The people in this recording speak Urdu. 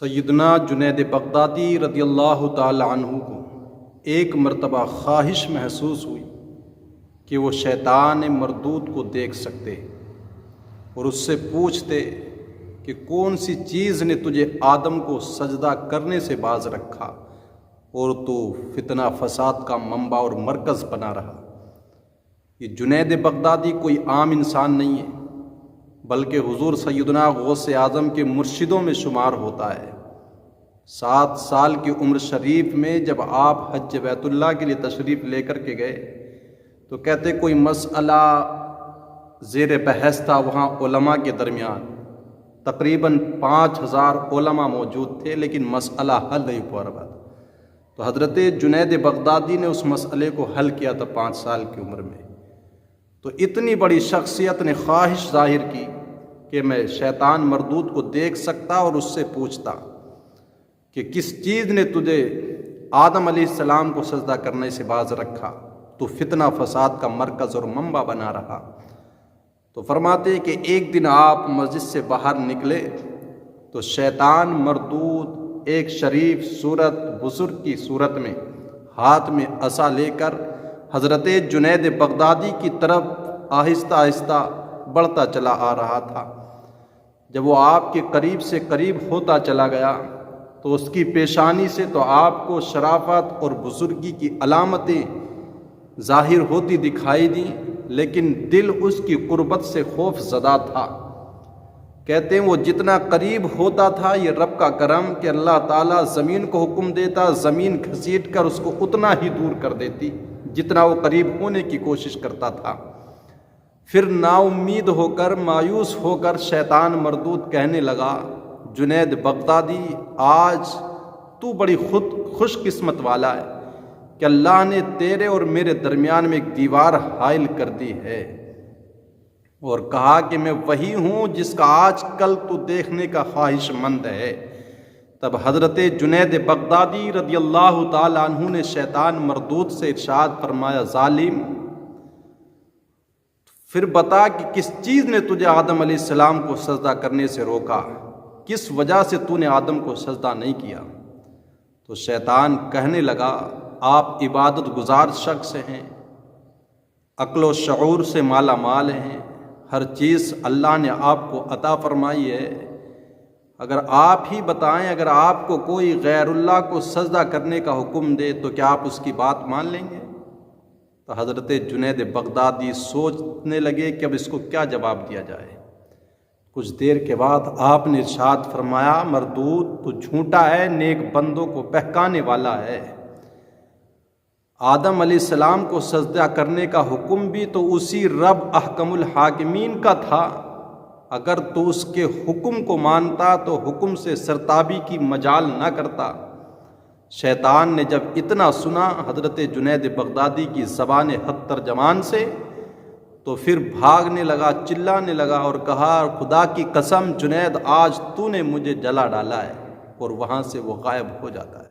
سیدنا جنید بغدادی رضی اللہ تعالی عنہ کو ایک مرتبہ خواہش محسوس ہوئی کہ وہ شیطان مردود کو دیکھ سکتے اور اس سے پوچھتے کہ کون سی چیز نے تجھے آدم کو سجدہ کرنے سے باز رکھا اور تو فتنہ فساد کا منبع اور مرکز بنا رہا۔ یہ جنید بغدادی کوئی عام انسان نہیں ہے، بلکہ حضور سیدنا غوث اعظم کے مرشدوں میں شمار ہوتا ہے۔ 7 سال کی عمر شریف میں جب آپ حج بیت اللہ کے لیے تشریف لے کر کے گئے تو کہتے کوئی مسئلہ زیر بحث تھا وہاں علماء کے درمیان، تقریباً 5000 علماء موجود تھے، لیکن مسئلہ حل نہیں ہوا رہا۔ تو حضرت جنید بغدادی نے اس مسئلے کو حل کیا تھا 5 سال کی عمر میں۔ تو اتنی بڑی شخصیت نے خواہش ظاہر کی کہ میں شیطان مردود کو دیکھ سکتا اور اس سے پوچھتا کہ کس چیز نے تجھے آدم علیہ السلام کو سجدہ کرنے سے باز رکھا، تو فتنہ فساد کا مرکز اور منبع بنا رہا۔ تو فرماتے کہ ایک دن آپ مسجد سے باہر نکلے تو شیطان مردود ایک شریف صورت بزرگ کی صورت میں ہاتھ میں عصا لے کر حضرت جنید بغدادی کی طرف آہستہ آہستہ بڑھتا چلا آ رہا تھا۔ جب وہ آپ کے قریب سے قریب ہوتا چلا گیا تو اس کی پیشانی سے تو آپ کو شرافت اور بزرگی کی علامتیں ظاہر ہوتی دکھائی دیں، لیکن دل اس کی قربت سے خوف زدہ تھا۔ کہتے ہیں وہ جتنا قریب ہوتا تھا، یہ رب کا کرم کہ اللہ تعالیٰ زمین کو حکم دیتا، زمین گھسیٹ کر اس کو اتنا ہی دور کر دیتی جتنا وہ قریب ہونے کی کوشش کرتا تھا۔ پھر نا امید ہو کر، مایوس ہو کر شیطان مردود کہنے لگا، جنید بغدادی آج تو بڑی خوش قسمت والا ہے کہ اللہ نے تیرے اور میرے درمیان میں ایک دیوار حائل کر دی ہے، اور کہا کہ میں وہی ہوں جس کا آج کل تو دیکھنے کا خواہش مند ہے۔ تب حضرت جنید بغدادی رضی اللہ تعالی عنہ نے شیطان مردود سے ارشاد فرمایا، ظالم، پھر بتا کہ کس چیز نے تجھے آدم علیہ السلام کو سجدہ کرنے سے روکا، کس وجہ سے تو نے آدم کو سجدہ نہیں کیا؟ تو شیطان کہنے لگا، آپ عبادت گزار شخص ہیں، عقل و شعور سے مالا مال ہیں، ہر چیز اللہ نے آپ کو عطا فرمائی ہے، اگر آپ ہی بتائیں، اگر آپ کو کوئی غیر اللہ کو سجدہ کرنے کا حکم دے تو کیا آپ اس کی بات مان لیں گے؟ تو حضرت جنید بغدادی سوچنے لگے کہ اب اس کو کیا جواب دیا جائے۔ کچھ دیر کے بعد آپ نے ارشاد فرمایا، مردود تو جھوٹا ہے، نیک بندوں کو بہکانے والا ہے۔ آدم علیہ السلام کو سجدہ کرنے کا حکم بھی تو اسی رب احکم الحاکمین کا تھا، اگر تو اس کے حکم کو مانتا تو حکم سے سرتابی کی مجال نہ کرتا۔ شیطان نے جب اتنا سنا حضرت جنید بغدادی کی زبان حق ترجمان سے تو پھر بھاگنے لگا، چلانے لگا اور کہا، خدا کی قسم جنید، آج تو نے مجھے جلا ڈالا ہے، اور وہاں سے وہ غائب ہو جاتا ہے۔